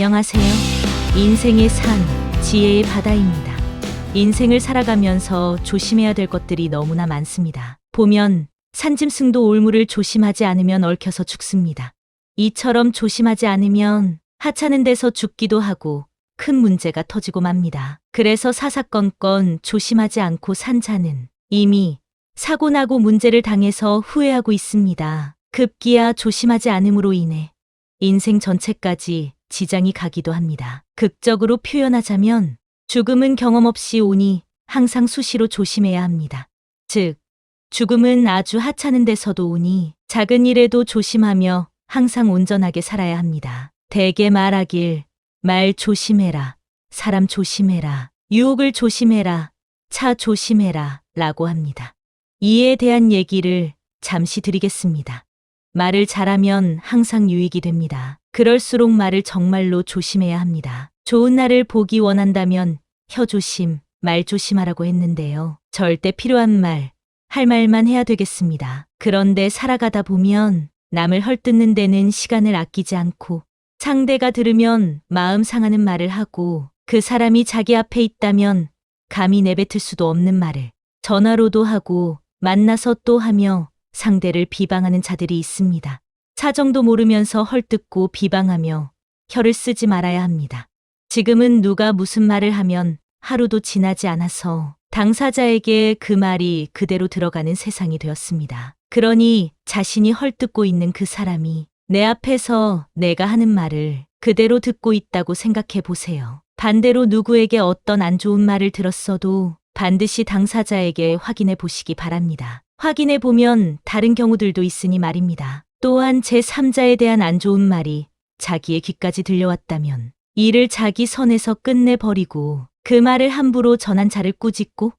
안녕하세요. 인생의 산, 지혜의 바다입니다. 인생을 살아가면서 조심해야 될 것들이 너무나 많습니다. 보면 산짐승도 올무를 조심하지 않으면 얽혀서 죽습니다. 이처럼 조심하지 않으면 하찮은 데서 죽기도 하고 큰 문제가 터지고 맙니다. 그래서 사사건건 조심하지 않고 산 자는 이미 사고 나고 문제를 당해서 후회하고 있습니다. 급기야 조심하지 않음으로 인해 인생 전체까지 지장이 가기도 합니다. 극적으로 표현하자면 죽음은 경험 없이 오니 항상 수시로 조심해야 합니다. 즉, 죽음은 아주 하찮은 데서도 오니 작은 일에도 조심하며 항상 온전하게 살아야 합니다. 대개 말하길 말 조심해라, 사람 조심해라, 유혹을 조심해라, 차 조심해라 라고 합니다. 이에 대한 얘기를 잠시 드리겠습니다. 말을 잘하면 항상 유익이 됩니다. 그럴수록 말을 정말로 조심해야 합니다. 좋은 날을 보기 원한다면 혀 조심, 말 조심하라고 했는데요. 절대 필요한 말, 할 말만 해야 되겠습니다. 그런데 살아가다 보면 남을 헐뜯는 데는 시간을 아끼지 않고 상대가 들으면 마음 상하는 말을 하고 그 사람이 자기 앞에 있다면 감히 내뱉을 수도 없는 말을 전화로도 하고 만나서 또 하며 상대를 비방하는 자들이 있습니다. 사정도 모르면서 헐뜯고 비방하며 혀를 쓰지 말아야 합니다. 지금은 누가 무슨 말을 하면 하루도 지나지 않아서 당사자에게 그 말이 그대로 들어가는 세상이 되었습니다. 그러니 자신이 헐뜯고 있는 그 사람이 내 앞에서 내가 하는 말을 그대로 듣고 있다고 생각해 보세요. 반대로 누구에게 어떤 안 좋은 말을 들었어도 반드시 당사자에게 확인해 보시기 바랍니다. 확인해 보면 다른 경우들도 있으니 말입니다. 또한 제3자에 대한 안 좋은 말이 자기의 귀까지 들려왔다면 이를 자기 선에서 끝내버리고 그 말을 함부로 전한 자를 꾸짖고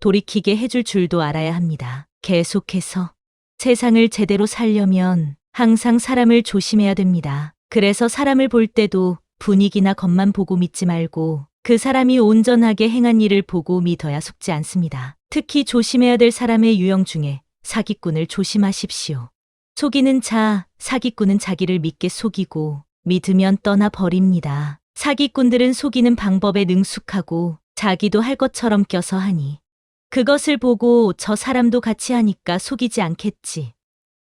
돌이키게 해줄 줄도 알아야 합니다. 계속해서 세상을 제대로 살려면 항상 사람을 조심해야 됩니다. 그래서 사람을 볼 때도 분위기나 겉만 보고 믿지 말고 그 사람이 온전하게 행한 일을 보고 믿어야 속지 않습니다. 특히 조심해야 될 사람의 유형 중에 사기꾼을 조심하십시오. 속이는 자, 사기꾼은 자기를 믿게 속이고 믿으면 떠나버립니다. 사기꾼들은 속이는 방법에 능숙하고 자기도 할 것처럼 껴서 하니 그것을 보고 저 사람도 같이 하니까 속이지 않겠지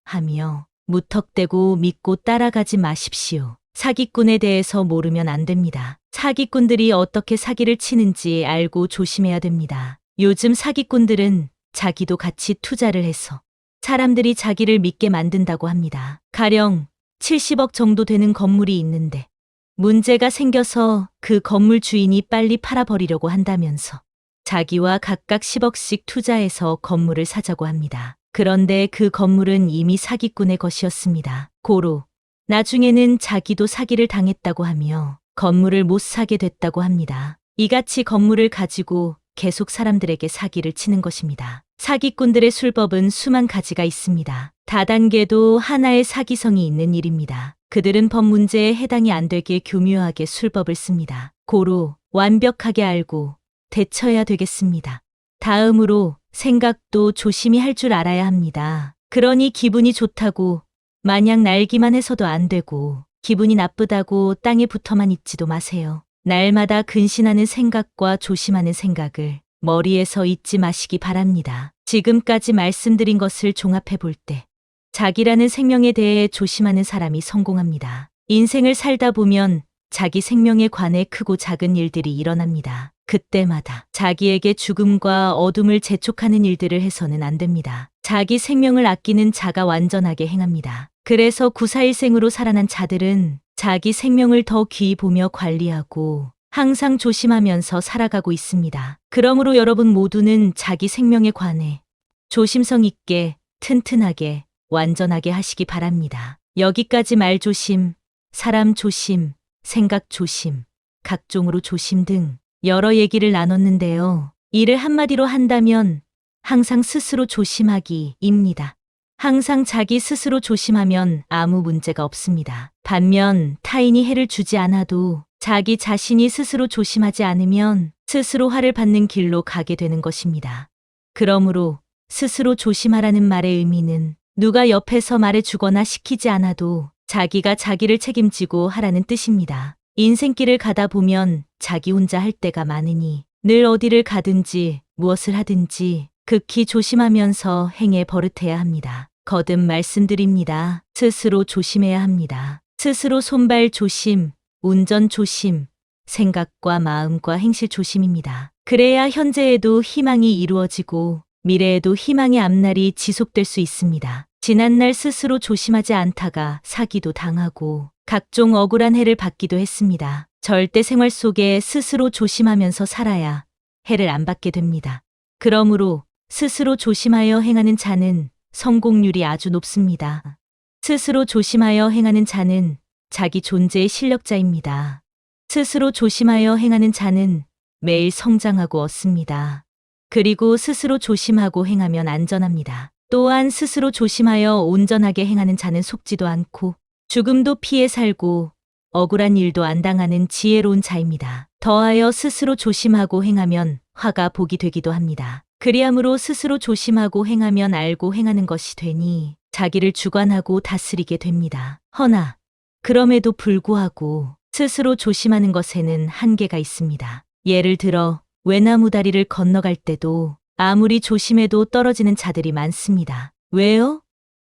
하며 무턱대고 믿고 따라가지 마십시오. 사기꾼에 대해서 모르면 안 됩니다. 사기꾼들이 어떻게 사기를 치는지 알고 조심해야 됩니다. 요즘 사기꾼들은 자기도 같이 투자를 해서 사람들이 자기를 믿게 만든다고 합니다. 가령 70억 정도 되는 건물이 있는데 문제가 생겨서 그 건물 주인이 빨리 팔아버리려고 한다면서 자기와 각각 10억씩 투자해서 건물을 사자고 합니다. 그런데 그 건물은 이미 사기꾼의 것이었습니다. 고로 나중에는 자기도 사기를 당했다고 하며 건물을 못 사게 됐다고 합니다. 이같이 건물을 가지고 계속 사람들에게 사기를 치는 것입니다. 사기꾼들의 술법은 수만 가지가 있습니다. 다단계도 하나의 사기성이 있는 일입니다. 그들은 법 문제에 해당이 안 되게 교묘하게 술법을 씁니다. 고로 완벽하게 알고 대처해야 되겠습니다. 다음으로 생각도 조심히 할 줄 알아야 합니다. 그러니 기분이 좋다고 마냥 날기만 해서도 안 되고 기분이 나쁘다고 땅에 붙어만 있지도 마세요. 날마다 근신하는 생각과 조심하는 생각을 머리에서 잊지 마시기 바랍니다. 지금까지 말씀드린 것을 종합해 볼 때 자기라는 생명에 대해 조심하는 사람이 성공합니다. 인생을 살다 보면 자기 생명에 관해 크고 작은 일들이 일어납니다. 그때마다 자기에게 죽음과 어둠을 재촉하는 일들을 해서는 안 됩니다. 자기 생명을 아끼는 자가 완전하게 행합니다. 그래서 구사일생으로 살아난 자들은 자기 생명을 더 귀히 보며 관리하고 항상 조심하면서 살아가고 있습니다. 그러므로 여러분 모두는 자기 생명에 관해 조심성 있게 튼튼하게 완전하게 하시기 바랍니다. 여기까지 말 조심, 사람 조심, 생각 조심, 각종으로 조심 등 여러 얘기를 나눴는데요. 이를 한마디로 한다면 항상 스스로 조심하기입니다. 항상 자기 스스로 조심하면 아무 문제가 없습니다. 반면 타인이 해를 주지 않아도 자기 자신이 스스로 조심하지 않으면 스스로 화를 받는 길로 가게 되는 것입니다. 그러므로 스스로 조심하라는 말의 의미는 누가 옆에서 말해주거나 시키지 않아도 자기가 자기를 책임지고 하라는 뜻입니다. 인생길을 가다 보면 자기 혼자 할 때가 많으니 늘 어디를 가든지 무엇을 하든지 극히 조심하면서 행해 버릇해야 합니다. 거듭 말씀드립니다. 스스로 조심해야 합니다. 스스로 손발 조심, 운전 조심, 생각과 마음과 행실 조심입니다. 그래야 현재에도 희망이 이루어지고 미래에도 희망의 앞날이 지속될 수 있습니다. 지난날 스스로 조심하지 않다가 사기도 당하고 각종 억울한 해를 받기도 했습니다. 절대 생활 속에 스스로 조심하면서 살아야 해를 안 받게 됩니다. 그러므로 스스로 조심하여 행하는 자는 성공률이 아주 높습니다. 스스로 조심하여 행하는 자는 자기 존재의 실력자입니다. 스스로 조심하여 행하는 자는 매일 성장하고 얻습니다. 그리고 스스로 조심하고 행하면 안전합니다. 또한 스스로 조심하여 온전하게 행하는 자는 속지도 않고 죽음도 피해 살고 억울한 일도 안 당하는 지혜로운 자입니다. 더하여 스스로 조심하고 행하면 화가 복이 되기도 합니다. 그리함으로 스스로 조심하고 행하면 알고 행하는 것이 되니 자기를 주관하고 다스리게 됩니다. 허나 그럼에도 불구하고 스스로 조심하는 것에는 한계가 있습니다. 예를 들어 외나무 다리를 건너갈 때도 아무리 조심해도 떨어지는 자들이 많습니다. 왜요?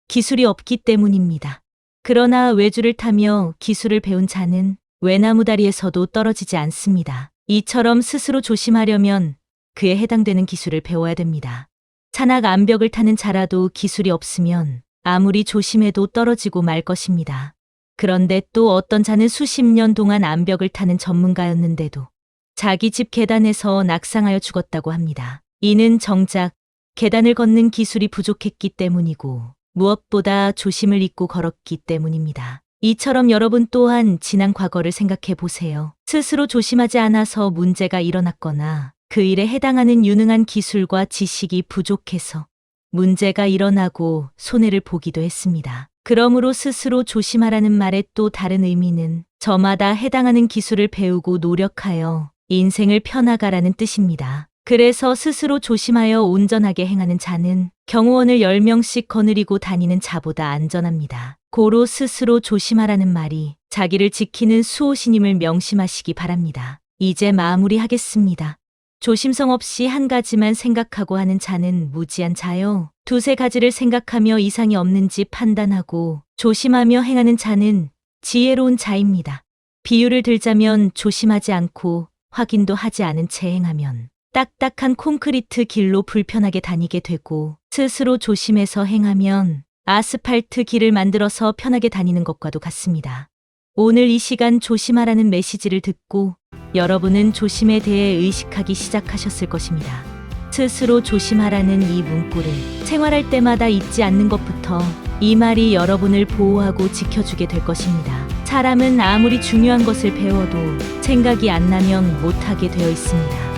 기술이 없기 때문입니다. 그러나 외주를 타며 기술을 배운 자는 외나무 다리에서도 떨어지지 않습니다. 이처럼 스스로 조심하려면 그에 해당되는 기술을 배워야 됩니다. 산악 암벽을 타는 자라도 기술이 없으면 아무리 조심해도 떨어지고 말 것입니다. 그런데 또 어떤 자는 수십 년 동안 암벽을 타는 전문가였는데도 자기 집 계단에서 낙상하여 죽었다고 합니다. 이는 정작 계단을 걷는 기술이 부족했기 때문이고 무엇보다 조심을 잊고 걸었기 때문입니다. 이처럼 여러분 또한 지난 과거를 생각해 보세요. 스스로 조심하지 않아서 문제가 일어났거나 그 일에 해당하는 유능한 기술과 지식이 부족해서 문제가 일어나고 손해를 보기도 했습니다. 그러므로 스스로 조심하라는 말의 또 다른 의미는 저마다 해당하는 기술을 배우고 노력하여 인생을 펴나가라는 뜻입니다. 그래서 스스로 조심하여 온전하게 행하는 자는 경호원을 10명씩 거느리고 다니는 자보다 안전합니다. 고로 스스로 조심하라는 말이 자기를 지키는 수호신임을 명심하시기 바랍니다. 이제 마무리하겠습니다. 조심성 없이 한 가지만 생각하고 하는 자는 무지한 자요. 두세 가지를 생각하며 이상이 없는지 판단하고 조심하며 행하는 자는 지혜로운 자입니다. 비유를 들자면 조심하지 않고 확인도 하지 않은 채 행하면 딱딱한 콘크리트 길로 불편하게 다니게 되고 스스로 조심해서 행하면 아스팔트 길을 만들어서 편하게 다니는 것과도 같습니다. 오늘 이 시간 조심하라는 메시지를 듣고 여러분은 조심에 대해 의식하기 시작하셨을 것입니다. 스스로 조심하라는 이 문구를 생활할 때마다 잊지 않는 것부터 이 말이 여러분을 보호하고 지켜주게 될 것입니다. 사람은 아무리 중요한 것을 배워도 생각이 안 나면 못하게 되어 있습니다.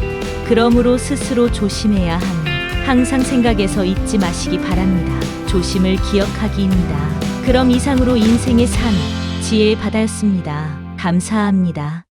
그러므로 스스로 조심해야 하니 항상 생각에서 잊지 마시기 바랍니다. 조심을 기억하기입니다. 그럼 이상으로 인생의 산, 지혜의 바다였습니다. 감사합니다.